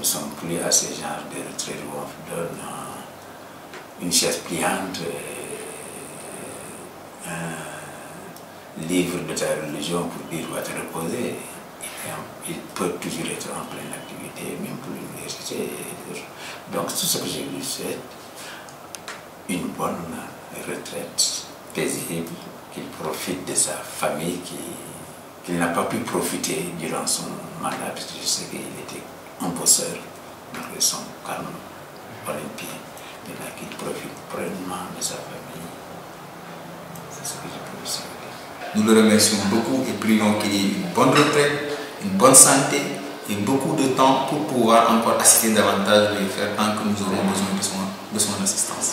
sommes plus à ce genre de retraite où on donne une chaise pliante, un livre de ta religion pour dire où te reposer. Il peut toujours être en pleine activité, même pour l'université. Donc tout ce que je lui souhaite, une bonne retraite paisible, qu'il profite de sa famille, qu'il n'a pas pu profiter durant son mandat, parce que je sais qu'il était un bosseur, malgré son calme olympien. Maintenant qu'il profite pleinement de sa famille, c'est ce que je peux lui souhaiter. Nous le remercions beaucoup et prions qu'il ait une bonne retraite, une bonne santé et beaucoup de temps pour pouvoir encore assister davantage de faire tant que nous aurons besoin de son assistance.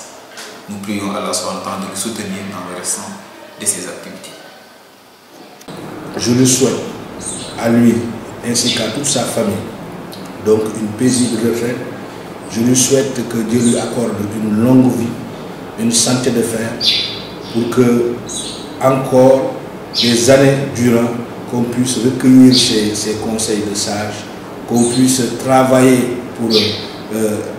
Nous prions Allah de le soutenir dans le restant de ses activités. Je le souhaite à lui ainsi qu'à toute sa famille, donc une paisible retraite. Je lui souhaite que Dieu lui accorde une longue vie, une santé de fer, pour que encore des années durant, qu'on puisse recueillir ses conseils de sages, qu'on puisse travailler pour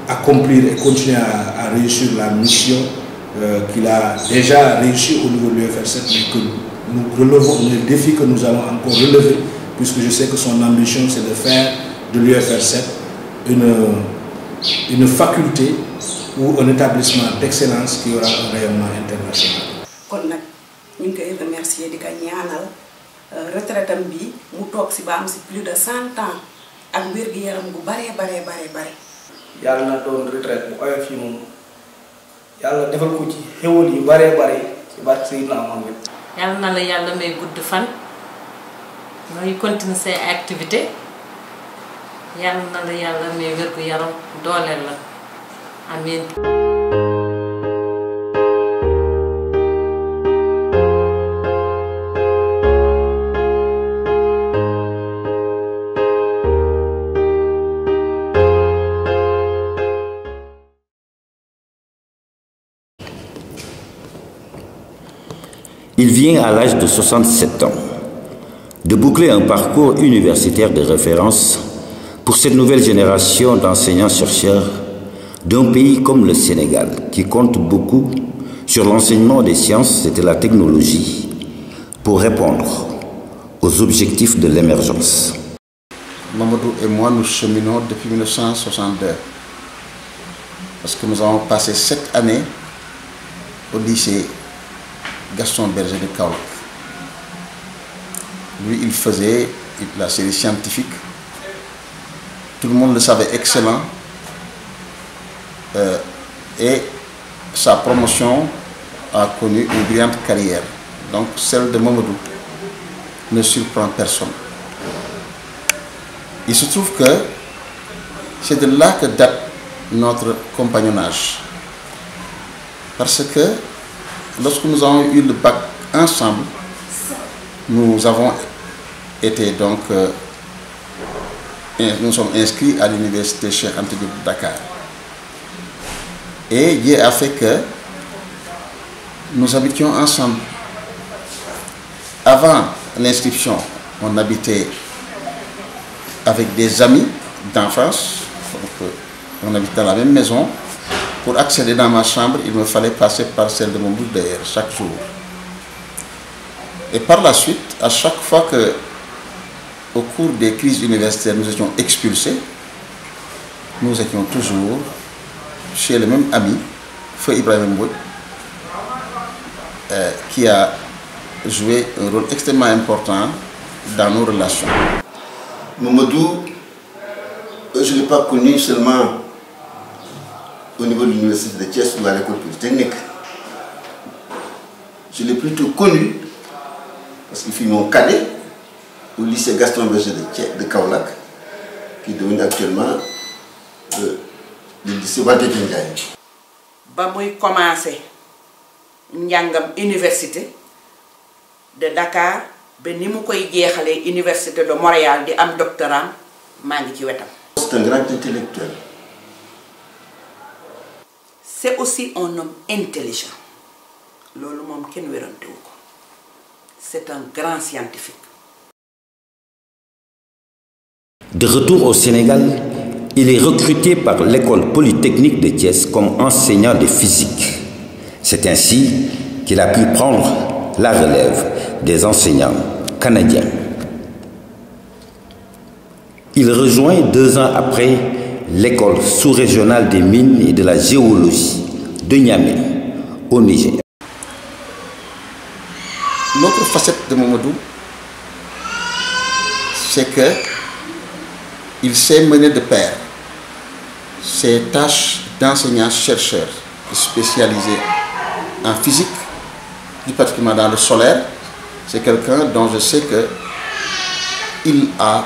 accomplir et continuer à réussir la mission qu'il a déjà réussi au niveau de l'UFR7, mais que nous relevons les défis que nous allons encore relever, puisque je sais que son ambition c'est de faire de l'UFR7 une faculté ou un établissement d'excellence qui aura un rayonnement international. Nous remercions di ko ñaanal retraitam bi mu toog si ba am si plus de 100 ans ak wér gu yaram bu bare. yàlla na doon retraite bu oyof yi moom yàlla defal ko ci xéwal yu bare ci barke Seydina Mohamed. yàlla na la yàlla may gudd fan ngay continuer say activité yàlla na la yàlla may wér gu yaram dooleel la amiin. Il vient à l'âge de 67 ans de boucler un parcours universitaire de référence pour cette nouvelle génération d'enseignants-chercheurs d'un pays comme le Sénégal, qui compte beaucoup sur l'enseignement des sciences et de la technologie pour répondre aux objectifs de l'émergence. Mamadou et moi, nous cheminons depuis 1962, parce que nous avons passé 7 années au lycée Gaston Berger de Kaolack. Lui, il faisait la série scientifique. Tout le monde le savait excellent. Et sa promotion a connu une brillante carrière. Donc celle de Mamadou ne surprend personne. Il se trouve que c'est de là que date notre compagnonnage. Parce que lorsque nous avons eu le bac ensemble, nous avons été donc, nous sommes inscrits à l'université Cheikh Anta Diop de Dakar. Et Dieu a fait que nous habitions ensemble. Avant l'inscription, on habitait avec des amis d'enfance, on habitait dans la même maison. Pour accéder dans ma chambre, il me fallait passer par celle de mon bout d'air chaque jour. Et par la suite, à chaque fois que, au cours des crises universitaires, nous étions expulsés, nous étions toujours chez le même ami, Feu Ibrahim Mbouy, qui a joué un rôle extrêmement important dans nos relations. Mamadou, je ne l'ai pas connu seulement au niveau de l'université de Thiès ou à l'école polytechnique. Je l'ai plutôt connu parce qu'il fut mon cadet au lycée Gaston Berger de Kaolack, qui est devenu actuellement le lycée Wadène Ndiaye. Ba muy commencé njàngam université de Dakar ba ni mu koy jeexalee université de Montréal di am doctorat maa ngi ci wetam. C'est un grand intellectuel. C'est aussi un homme intelligent. Loolu moom kenn wérantewu ko. C'est un grand scientifique. De retour au Sénégal, il est recruté par l'école polytechnique de Thiès comme enseignant de physique. C'est ainsi qu'il a pu prendre la relève des enseignants canadiens. Il rejoint 2 ans après l'école sous-régionale des mines et de la géologie de Niamey, au Niger. L'autre facette de Mamadou, c'est qu'il sait mener de pair ses tâches d'enseignant-chercheur spécialisé en physique, plus particulièrement dans le solaire. C'est quelqu'un dont je sais qu'il a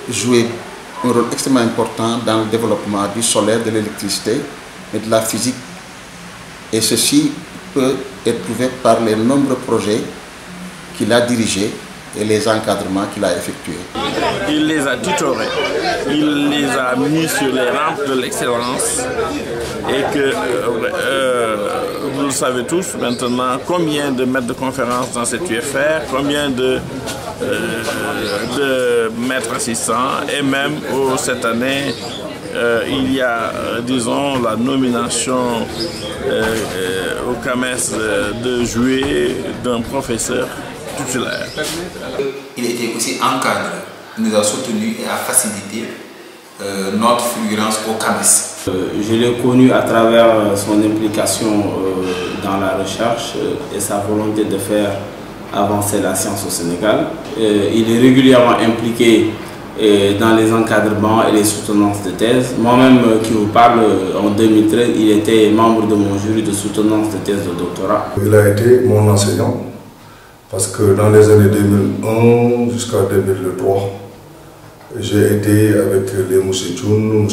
joué un rôle extrêmement important dans le développement du solaire, de l'électricité et de la physique. Et ceci peut être prouvé par les nombreux projets qu'il a dirigés et les encadrements qu'il a effectués. Il les a tutorés, il les a mis sur les rampes de l'excellence et que vous le savez tous maintenant, combien de maîtres de conférences dans cette UFR, combien de maîtres assistants et même cette année il y a, disons, la nomination au CAMES de juillet d'un professeur titulaire. Il était aussi encadré, il nous a soutenus et a facilité notre fulgurance au CAMES. Je l'ai connu à travers son implication dans la recherche et sa volonté de faire avancer la science au Sénégal. Il est régulièrement impliqué dans les encadrements et les soutenances de thèse. Moi-même qui vous parle, en 2013, il était membre de mon jury de soutenance de thèse de doctorat. Il a été mon enseignant parce que dans les années 2001 jusqu'à 2003, j'ai été avec les M. Tchoun, M.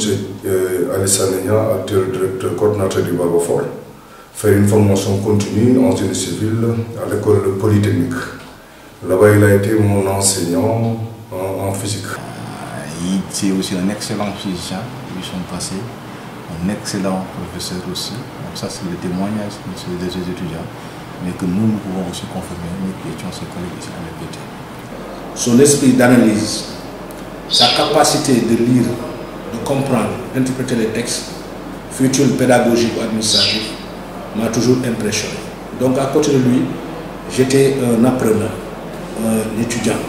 Alissa, actuel directeur coordinateur du Barbafor, faire une formation continue en génie civil à l'école polytechnique. Là-bas, il a été mon enseignant en physique. C'est aussi un excellent physicien, ils sont passés, un excellent professeur aussi. Donc ça, c'est le témoignage des étudiants, mais que nous pouvons aussi confirmer, nous qui étions ses collègues ici à l'EPT. Son esprit d'analyse, sa capacité de lire, de comprendre, d'interpréter les textes, fut-il pédagogique ou administratif, m'a toujours impressionné. Donc à côté de lui, j'étais un apprenant, un étudiant.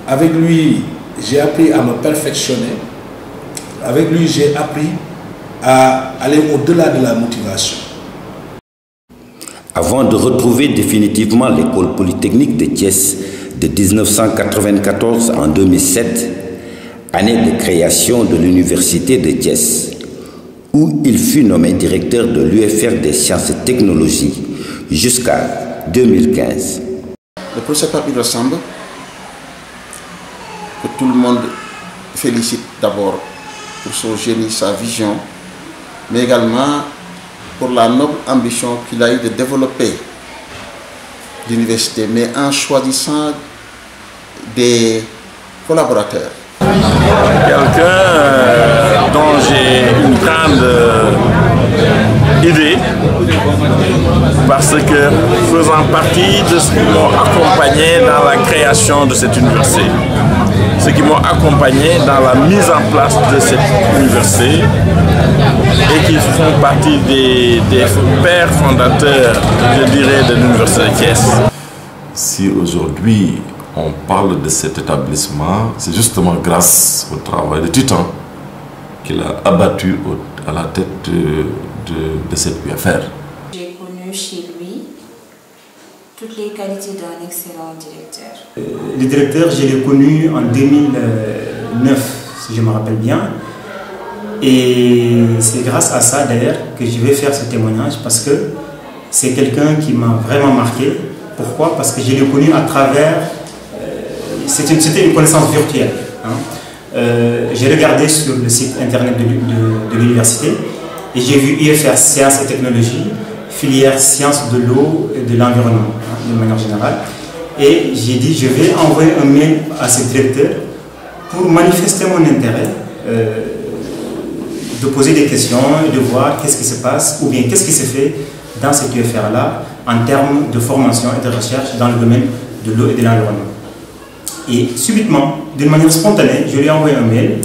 Avec lui, j'ai appris à me perfectionner. Avec lui, j'ai appris à aller au-delà de la motivation. Avant de retrouver définitivement l'école polytechnique de Thiès de 1994 en 2007, année de création de l'université de Thiès, où il fut nommé directeur de l'UFR des sciences et technologies jusqu'à 2015. Le professeur Papy Samba, que tout le monde félicite d'abord pour son génie, sa vision, mais également pour la noble ambition qu'il a eu de développer l'université, mais en choisissant des collaborateurs. Quelqu'un dont j'ai une grande idée, parce que faisant partie de ceux qui m'ont accompagné dans la création de cette université, ceux qui m'ont accompagné dans la mise en place de cette université et qui font partie des pères fondateurs, je dirais, de l'université de Thiès. Si aujourd'hui on parle de cet établissement, c'est justement grâce au travail de titan qu'il a abattu à la tête de cette UFR. J'ai connu chez lui toutes les qualités d'un excellent directeur. Le directeur, je l'ai connu en 2009, si je me rappelle bien. Et c'est grâce à ça d'ailleurs que je vais faire ce témoignage, parce que c'est quelqu'un qui m'a vraiment marqué. Pourquoi? Parce que je l'ai connu à travers... C'était une connaissance virtuelle. J'ai regardé sur le site internet de l'université et j'ai vu UFR Sciences et Technologies, filière Sciences de l'eau et de l'environnement, de manière générale. Et j'ai dit, je vais envoyer un mail à ce directeur pour manifester mon intérêt, de poser des questions et de voir qu'est-ce qui se passe, ou bien qu'est-ce qui se fait dans cette UFR-là en termes de formation et de recherche dans le domaine de l'eau et de l'environnement. Et subitement, d'une manière spontanée, je lui ai envoyé un mail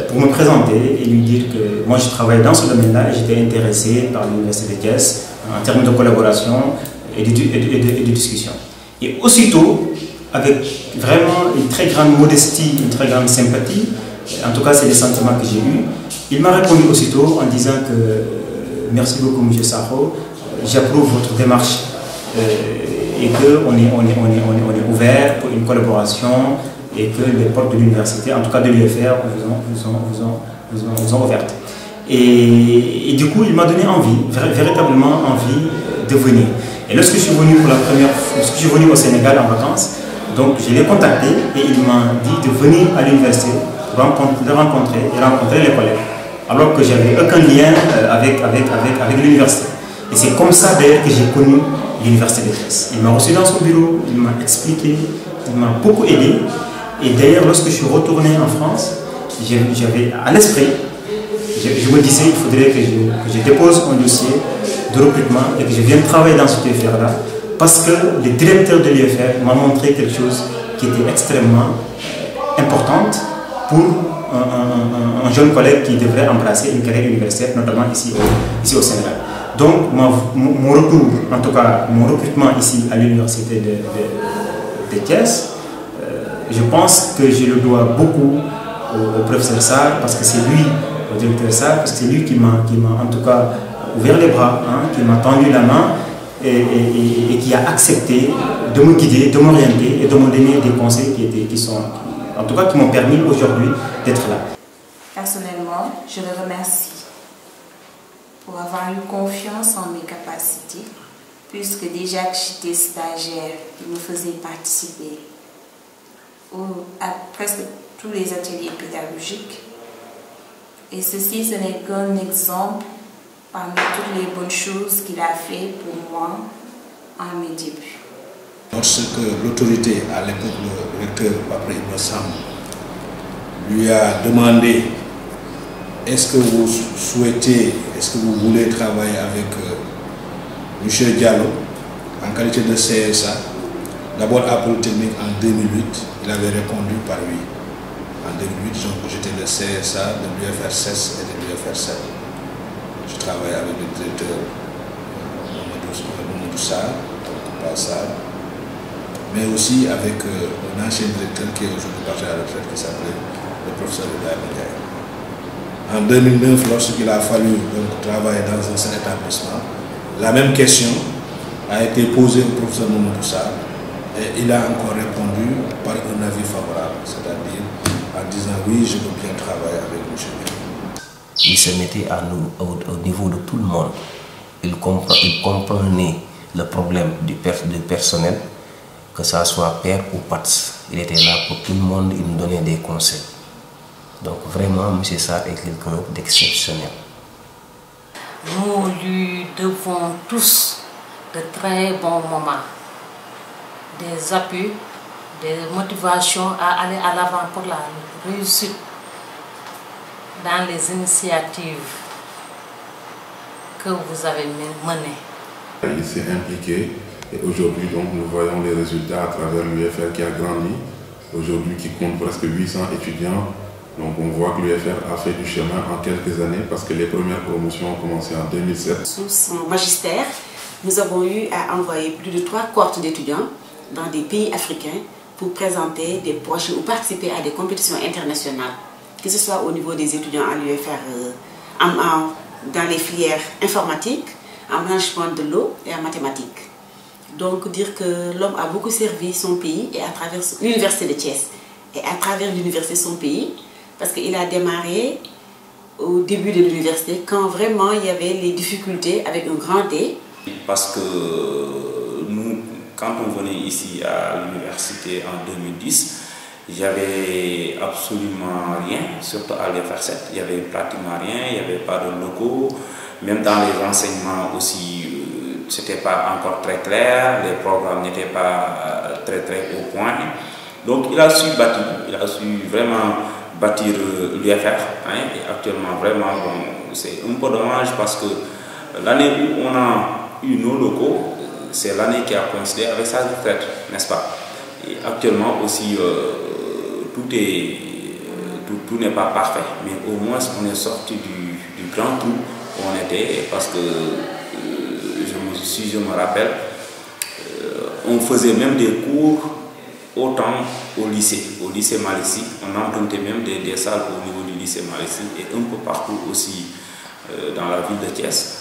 pour me présenter et lui dire que moi je travaille dans ce domaine-là et j'étais intéressé par l'Université de Thiès en termes de collaboration et de discussion. Et aussitôt, avec vraiment une très grande modestie, une très grande sympathie, en tout cas c'est les sentiments que j'ai eus, il m'a répondu aussitôt en disant que merci beaucoup M. Sakho, j'approuve votre démarche et qu'on est ouvert pour une collaboration et que les portes de l'université, en tout cas de l'UFR, vous ont ouvertes. Et du coup, il m'a donné envie, véritablement envie de venir. Et lorsque je suis venu pour la première fois, lorsque je suis venu au Sénégal en vacances, donc je l'ai contacté et il m'a dit de venir à l'université, de rencontrer les collègues, alors que j'avais aucun lien avec l'université. Et c'est comme ça d'ailleurs que j'ai connu l'université de Thiès. Il m'a reçu dans son bureau, il m'a expliqué, il m'a beaucoup aidé. Et d'ailleurs, lorsque je suis retourné en France, j'avais à l'esprit, je me disais qu'il faudrait que je dépose un dossier de recrutement et que je vienne travailler dans cette UFR-là, parce que le directeur de l'UFR m'a montré quelque chose qui était extrêmement importante pour un jeune collègue qui devrait embrasser une carrière universitaire, notamment ici au Sénégal. Donc, mon retour, en tout cas mon recrutement ici à l'université de Thiès, je pense que je le dois beaucoup au professeur Sarr, parce que c'est lui, au directeur Sarr, parce que c'est lui qui m'a en tout cas ouvert les bras, hein, qui m'a tendu la main et qui a accepté de me guider, de m'orienter et de me donner des conseils qui m'ont permis aujourd'hui d'être là. Personnellement, je le remercie pour avoir eu confiance en mes capacités, puisque déjà que j'étais stagiaire, il me faisait participer à presque tous les ateliers pédagogiques. Et ceci, ce n'est qu'un exemple parmi toutes les bonnes choses qu'il a fait pour moi à mes débuts. Lorsque l'autorité, à l'époque le recteur Pape Ibra Samb, lui a demandé est-ce que vous souhaitez, est-ce que vous voulez travailler avec M. Diallo en qualité de CSA, d'abord à Polytechnique en 2008, il avait répondu par oui. En 2008, j'étais le CSA de l'UFR 6 et de l'UFR 7. Je travaillais avec le directeur Mamadou Sarr, mais aussi avec un ancien directeur qui est aujourd'hui parti à la retraite, qui s'appelait le professeur Ibrahima Ndiaye. En 2009, lorsqu'il a fallu donc travailler dans un seul établissement, la même question a été posée au professeur Mamadou Sarr et il a encore répondu par un avis favorable, c'est-à-dire en disant oui, je veux bien travailler avec M. Il se mettait au niveau de tout le monde. Il comprenait le problème du personnel, que ça soit père ou PATS. Il était là pour tout le monde, il nous donnait des conseils. Donc vraiment, M. Sarr est quelqu'un d'exceptionnel. Nous lui devons tous de très bons moments, des appuis, des motivations à aller à l'avant pour la réussite dans les initiatives que vous avez menées. Il s'est impliqué et aujourd'hui donc nous voyons les résultats à travers l'UFR qui a grandi, aujourd'hui qui compte presque 800 étudiants. Donc on voit que l'UFR a fait du chemin en quelques années parce que les premières promotions ont commencé en 2007. Sous son magistère, nous avons eu à envoyer plus de 3 cohortes d'étudiants dans des pays africains pour présenter des projets ou participer à des compétitions internationales, que ce soit au niveau des étudiants à l'UFR, dans les filières informatiques, en management de l'eau et en mathématiques. Donc dire que l'homme a beaucoup servi son pays et à travers l'université de Thiès et à travers l'université son pays, parce qu'il a démarré au début de l'université quand vraiment il y avait les difficultés avec un grand D. Parce que nous, quand on venait ici à l'université en 2010, il n'y avait absolument rien, surtout à l'UFR 7, il n'y avait pratiquement rien, il n'y avait pas de locaux, même dans les enseignements aussi, ce n'était pas encore très clair, les programmes n'étaient pas très au point. Donc il a su bâtir, il a su vraiment bâtir l'UFR, hein, et actuellement vraiment bon, c'est un peu dommage parce que l'année où on a eu nos locaux, c'est l'année qui a coïncidé avec sa retraite, n'est-ce pas? Et actuellement aussi tout est tout n'est pas parfait, mais au moins on est sorti du grand trou où on était, parce que si je me rappelle, on faisait même des cours autant au lycée Malici. On empruntait même des salles au niveau du lycée Malici et un peu partout aussi dans la ville de Thiès.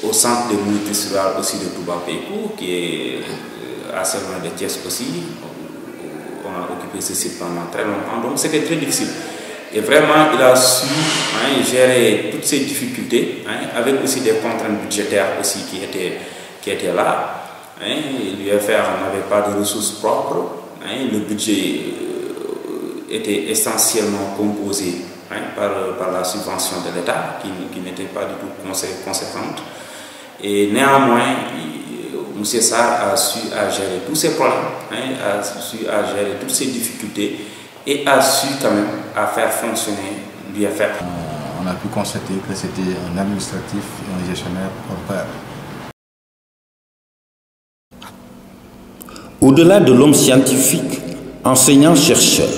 Au centre des multiculturels aussi de Touba Pékou, qui est assez loin de Thiès aussi. On a occupé ce site pendant très longtemps, donc c'était très difficile. Et vraiment, il a su gérer toutes ces difficultés, avec aussi des contraintes budgétaires aussi qui étaient là. L'UFR n'avait pas de ressources propres. Le budget était essentiellement composé par la subvention de l'État, qui n'était pas du tout conséquente. Et néanmoins, M. Sarr a su gérer tous ces problèmes, a su gérer toutes ces difficultés et a su quand même faire fonctionner l'UFR. On a pu constater que c'était un administratif et un gestionnaire hors pair. Au-delà de l'homme scientifique, enseignant-chercheur,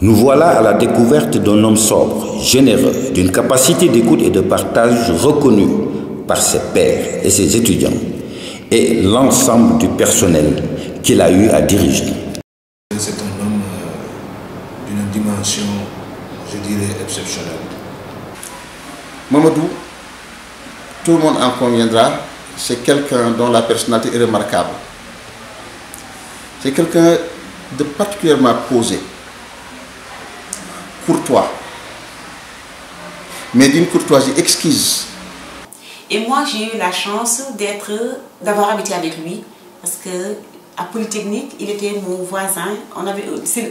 nous voilà à la découverte d'un homme sobre, généreux, d'une capacité d'écoute et de partage reconnue par ses pairs et ses étudiants et l'ensemble du personnel qu'il a eu à diriger. C'est un homme d'une dimension, je dirais, exceptionnelle. Mamadou, tout le monde en conviendra, c'est quelqu'un dont la personnalité est remarquable. C'est quelqu'un de particulièrement posé, courtois, mais d'une courtoisie exquise. Et moi, j'ai eu la chance d'avoir habité avec lui, parce que à Polytechnique, il était mon voisin.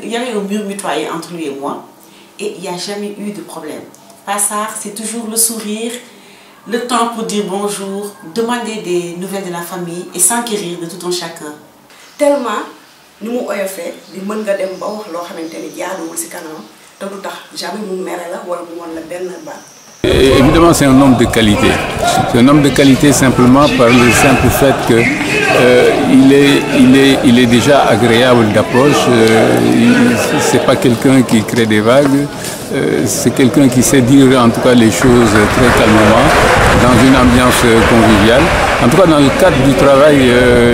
Il y avait un mur mitoyen entre lui et moi, et il n'y a jamais eu de problème. Passard, c'est toujours le sourire, le temps pour dire bonjour, demander des nouvelles de la famille et s'enquérir de tout un chacun. Tellement, nous avons fait, nous avons fait des choses qui jamais nous Évidemment, c'est un homme de qualité. C'est un homme de qualité simplement par le simple fait qu'il est déjà agréable d'approche. C'est pas quelqu'un qui crée des vagues. C'est quelqu'un qui sait dire en tout cas les choses très calmement, dans une ambiance conviviale. En tout cas, dans le cadre du travail,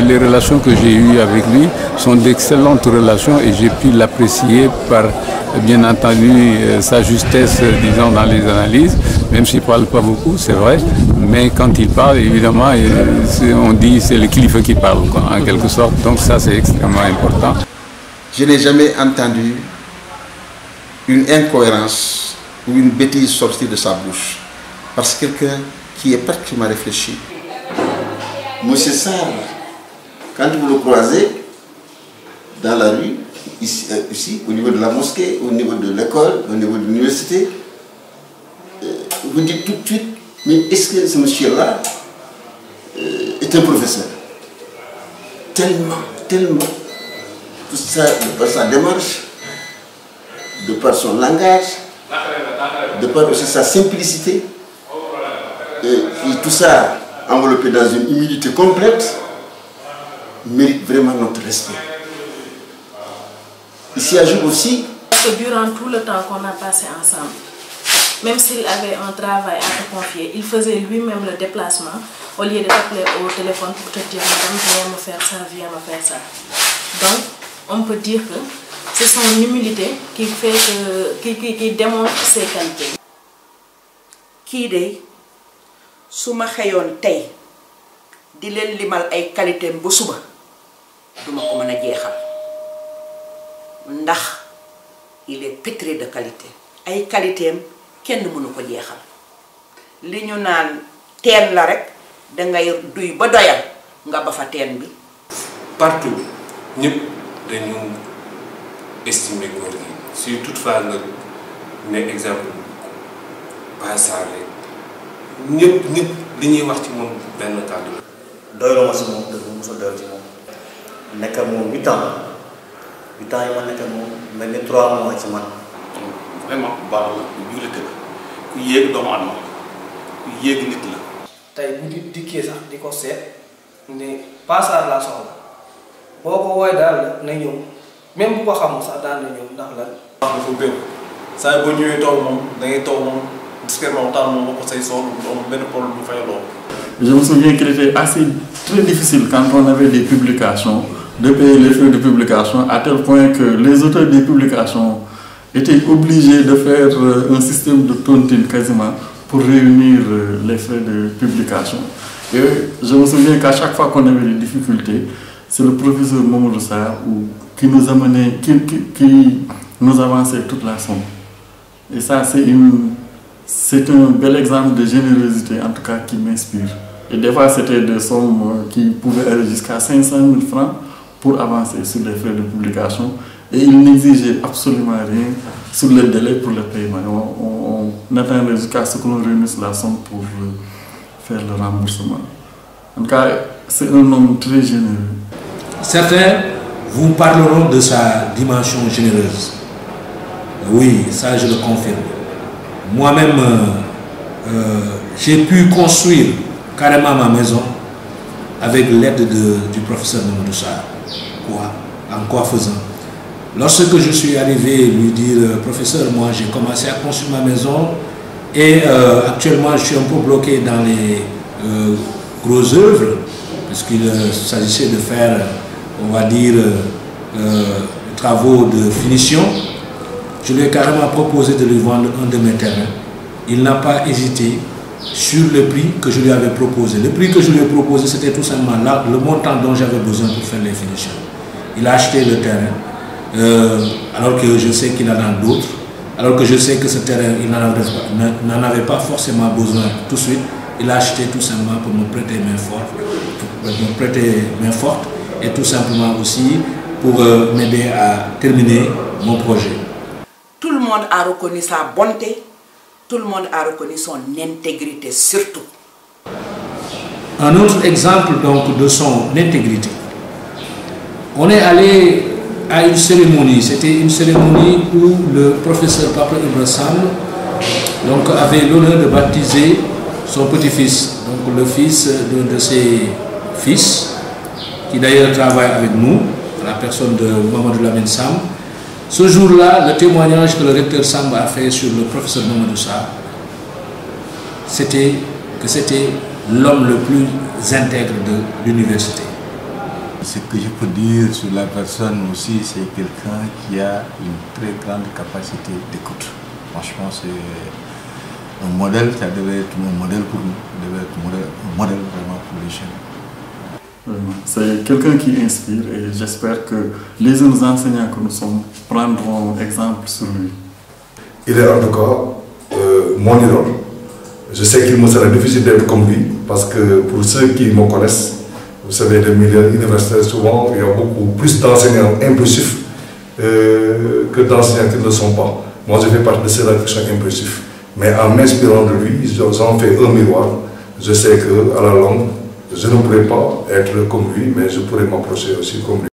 les relations que j'ai eues avec lui sont d'excellentes relations et j'ai pu l'apprécier par, bien entendu, sa justesse, disons, dans les analyses, même s'il ne parle pas beaucoup, c'est vrai, mais quand il parle, évidemment, on dit c'est le kilifa qui parle, quoi, en quelque sorte, donc ça c'est extrêmement important. Je n'ai jamais entendu une incohérence ou une bêtise sortir de sa bouche, parce que quelqu'un qui est particulièrement réfléchi. Monsieur Sarr, quand vous le croisez dans la rue, ici, au niveau de la mosquée, au niveau de l'école, au niveau de l'université, vous dites tout de suite, mais est-ce que ce monsieur-là est un professeur? Tellement, tout ça, de par sa démarche, de par son langage, de par aussi sa simplicité, et tout ça enveloppé dans une humilité complète, mérite vraiment notre respect. Ici ajoute aussi que durant tout le temps qu'on a passé ensemble, même s'il avait un travail à te confier, il faisait lui-même le déplacement au lieu de t'appeler au téléphone pour te dire madame, viens me faire ça, viens me faire ça. Donc, on peut dire que c'est son humilité qui fait qui démontre ses qualités. Qui de suma xeyoon tey di leen limal ay qualité bu suba duma ko mën a jeexal ndax il est pétri de qualité ay qualitéem kenn mënu ko jeexal li ñu naan teen la rek dangay duy ba doyal nga ba fa teen bi partout ñëpp dañu estimer góor gi si toutefois nga ne exemple Passard rek ñëpp li ñuy wax ci moom benn kàddu la. doyloo ma si moom te mu mos a doyal ci moom nekk moom 8 ans yi ma nekk moom mel ni 3 mois ci man. vraiment bu baax la ku jullite la ku yéeg doomu adama ku yéeg nit la. tey bu dikkee sax di ko seet ne Passard laa soxla boo ko woowee daal na ñëw même bu ko xamul sax daan na ñëw ndax lan. wax dafa béw saa boo ñëwee toog moom da ngay toog moom discrètement waxtaan moom wax ko say soxla du am benn problème bu fay loolu. Je me souviens qu'il était très difficile quand on avait des publications de payer les frais de publication à tel point que les auteurs des publications étaient obligés de faire un système de tontine quasiment pour réunir les frais de publication. Et je me souviens qu'à chaque fois qu'on avait des difficultés, c'est le professeur Mamadou Sarr qui nous amenait, qui nous avançait toute la somme. Et ça, c'est un bel exemple de générosité, en tout cas, qui m'inspire. Et des fois, c'était des sommes qui pouvaient aller jusqu'à 500 000 francs pour avancer sur les frais de publication. Et il n'exigeait absolument rien sur le délai pour le paiement. On attendait jusqu'à ce que l'on réunisse la somme pour faire le remboursement. En tout cas, c'est un homme très généreux. Certains vous parleront de sa dimension généreuse. Oui, ça je le confirme. Moi-même, j'ai pu construire carrément ma maison avec l'aide du professeur Mamadou Sarr. En quoi faisant? Lorsque je suis arrivé lui dire, professeur, moi j'ai commencé à construire ma maison et actuellement je suis un peu bloqué dans les grosses œuvres, puisqu'il s'agissait de faire, on va dire, travaux de finition. Je lui ai carrément proposé de lui vendre un de mes terrains. Il n'a pas hésité sur le prix que je lui avais proposé. Le prix que je lui ai proposé, c'était tout simplement là, le montant dont j'avais besoin pour faire les finitions. Il a acheté le terrain, alors que je sais qu'il en a d'autres, alors que je sais que ce terrain, il n'en avait pas forcément besoin tout de suite. Il a acheté tout simplement pour me prêter main forte, et tout simplement aussi pour m'aider à terminer mon projet. Tout le monde a reconnu sa bonté, tout le monde a reconnu son intégrité surtout. Un autre exemple donc de son intégrité. On est allé à une cérémonie, c'était une cérémonie où le professeur Papa Ibra Samb donc avait l'honneur de baptiser son petit-fils, donc le fils de ses fils, qui d'ailleurs travaille avec nous, la personne de Mamadou Lamine Samb. Ce jour-là, le témoignage que le recteur Samb a fait sur le professeur Mamadou Sarr, c'était que c'était l'homme le plus intègre de l'université. Ce que je peux dire sur la personne aussi, c'est quelqu'un qui a une très grande capacité d'écoute. Franchement, c'est un modèle, ça devait être un modèle pour nous, devait être un modèle vraiment pour les jeunes. C'est quelqu'un qui inspire et j'espère que les jeunes enseignants que nous sommes prendront exemple sur lui. Il est en tout cas mon idole. Je sais qu'il me sera difficile d'être comme lui parce que pour ceux qui me connaissent, vous savez, les milieux universitaires, souvent, il y a beaucoup plus d'enseignants impulsifs que d'enseignants qui ne le sont pas. Moi, je fais partie de ceux-là qui sont impulsifs. Mais en m'inspirant de lui, j'en fais un miroir. Je sais qu'à la longue, je ne pourrais pas être comme lui, mais je pourrais m'approcher aussi comme lui.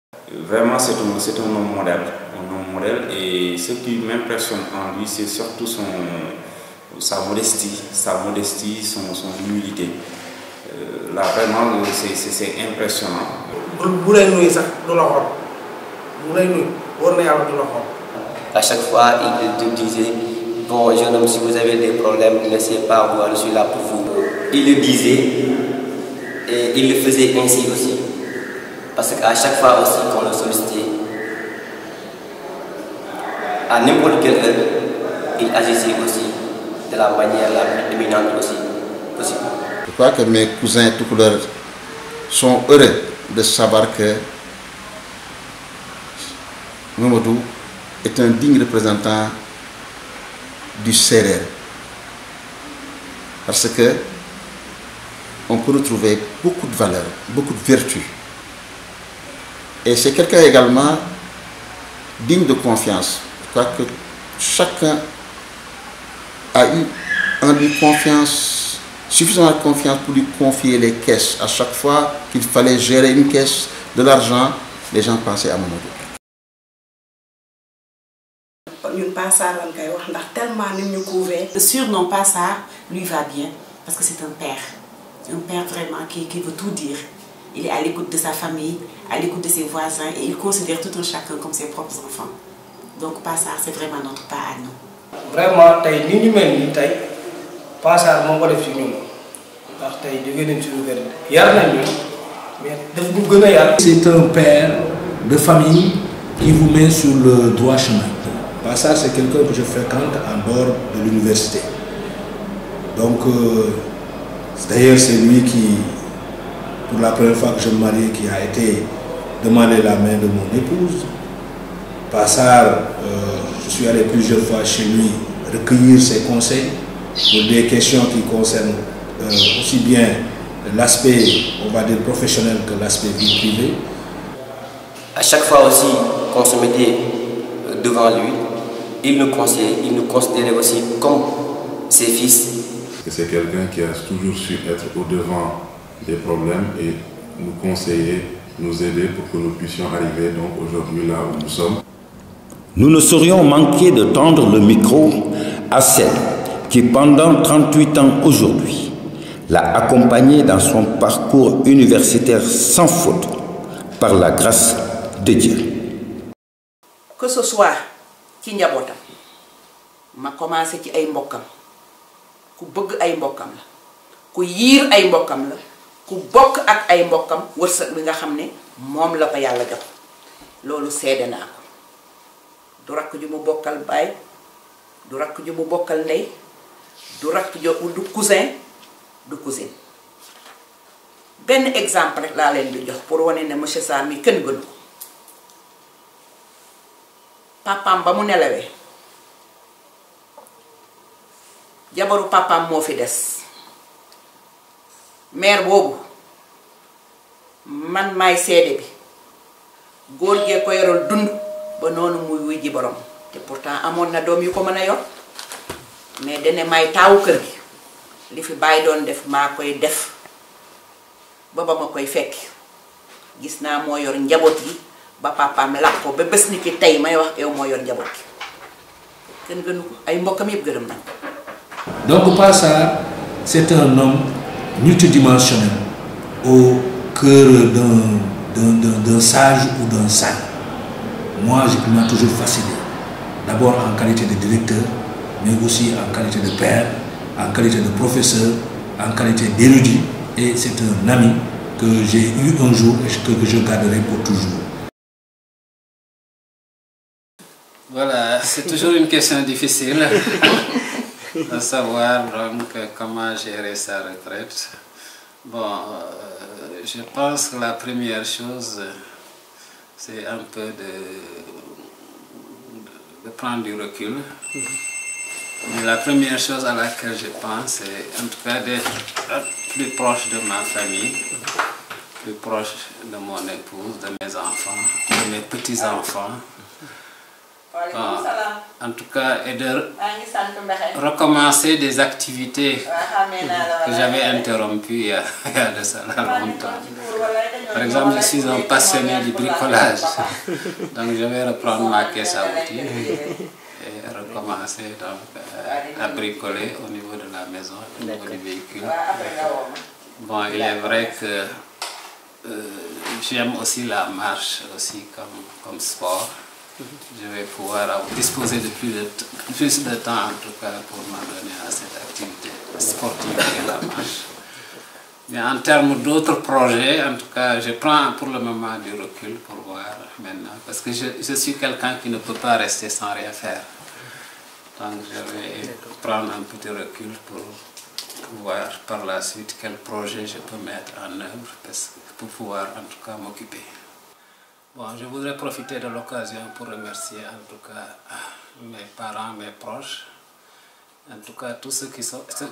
Vraiment, c'est un homme modèle. Et ce qui m'impressionne en lui, c'est surtout sa modestie, son humilité. Là, vraiment, c'est impressionnant. À chaque fois, il te disait, bon, jeune homme, si vous avez des problèmes, laissez pas moi, je suis là pour vous. Il le disait et il le faisait ainsi aussi. Parce qu'à chaque fois aussi qu'on le sollicitait, à n'importe quelle heure, il agissait aussi de la manière la plus éminente aussi possible. Je crois que mes cousins tout couleurs sont heureux de savoir que Mamadou est un digne représentant du Sérère. Parce que on peut retrouver beaucoup de valeurs, beaucoup de vertus. Et c'est quelqu'un également digne de confiance. Je crois que chacun a eu en lui confiance, suffisamment de confiance pour lui confier les caisses. À chaque fois qu'il fallait gérer une caisse de l'argent, les gens pensaient à Mamadou. Le surnom Passar lui va bien parce que c'est un père vraiment qui veut tout dire. il est à l'écoute de sa famille, à l'écoute de ses voisins et il considère tout un chacun comme ses propres enfants. Donc Passar, c'est vraiment notre pas à nous. Vraiment, tay ni ñu mel ni tay Passar mo ko def ci ñun. Ndax tay jóge nañ ci lu bëri. Yar nañ ñu mais daf ñu gëna yar. C'est un père de famille qui vous met sur le droit chemin. Passar, c'est quelqu'un que je fréquente en dehors de l'université. Donc d'ailleurs c'est lui qui, pour la première fois que je me marie, qui a été demander la main de mon épouse. Passar, je suis allé plusieurs fois chez lui recueillir ses conseils pour des questions qui concernent aussi bien l'aspect, on va dire, professionnel que l'aspect vie privée. À chaque fois aussi qu'on se mettait devant lui, il nous conseillait, il nous considérait aussi comme ses fils. C'est quelqu'un qui a toujours su être au-devant des problèmes et nous conseiller, nous aider pour que nous puissions arriver donc aujourd'hui là où nous sommes. Nous ne saurions manquer de tendre le micro à celle qui, pendant 38 ans aujourd'hui, l'a accompagné dans son parcours universitaire sans faute, par la grâce de Dieu. Que ce soit ci njabootam ma commencé ci ay mbokkam ku bëgg ay mbokkam la ku yiir ay mbokkam la ku bokk ak ay mbokkam wërsëg bi nga xam ne moom la ko yàlla jox loolu seede naa ko du rakk ju mu bokkal baay du rakk ju mu bokkal ndey du rakk ju du cousin du cousine benn exemple rek laa leen di jox pour wane ne monsieur Sarr mi kenn gënu ko papaam ba mu nelawee jabaru papaam moo fi des mère boobu man maay seede bi góor gee ko yoral dund ba noonu muy wuy ji borom te pourtant amoon na doom yu ko mën a yor mais dane may taawu kër gi li fi bàyyi doon def maa koy def ba ba ma koy fekk gis naa moo yor njaboot yi ba papaam làq ko ba bés ni ki tey may wax yow moo yor njaboot gi kenn gënu ko ay mbokkam yëpp gërëm nañ ko. Donc Passar, c'est un homme multidimensionnel au cœur d'un sage ou d'un saint. Moi, je m'a toujours fasciné. D'abord en qualité de directeur, mais aussi en qualité de père, en qualité de professeur, en qualité d'érudit. Et c'est un ami que j'ai eu un jour et que je garderai pour toujours. Voilà, c'est toujours une question difficile de savoir donc comment gérer sa retraite. Bon, je pense que la première chose, c'est un peu de prendre du recul. Mais la première chose à laquelle je pense, c'est en tout cas d'être plus proche de ma famille, plus proche de mon épouse, de mes enfants, de mes petits-enfants. En tout cas, et de recommencer des activités que j'avais interrompues il y a de ça longtemps. Par exemple, je suis un passionné du bricolage, donc je vais reprendre ma caisse à outils et recommencer donc, à bricoler au niveau de la maison, au niveau du véhicule. Bon, il est vrai que j'aime aussi la marche aussi comme sport. Je vais pouvoir disposer de plus de temps en tout cas pour m'en donner à cette activité sportive et la marche. Mais en termes d'autres projets, en tout cas, je prends pour le moment du recul pour voir maintenant. Parce que je suis quelqu'un qui ne peut pas rester sans rien faire. Donc je vais prendre un petit recul pour voir par la suite quel projet je peux mettre en œuvre pour pouvoir en tout cas m'occuper. Bon, je voudrais profiter de l'occasion pour remercier en tout cas mes parents, mes proches, en tout cas tous ceux qui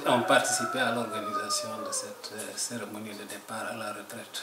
ont participé à l'organisation de cette cérémonie de départ à la retraite.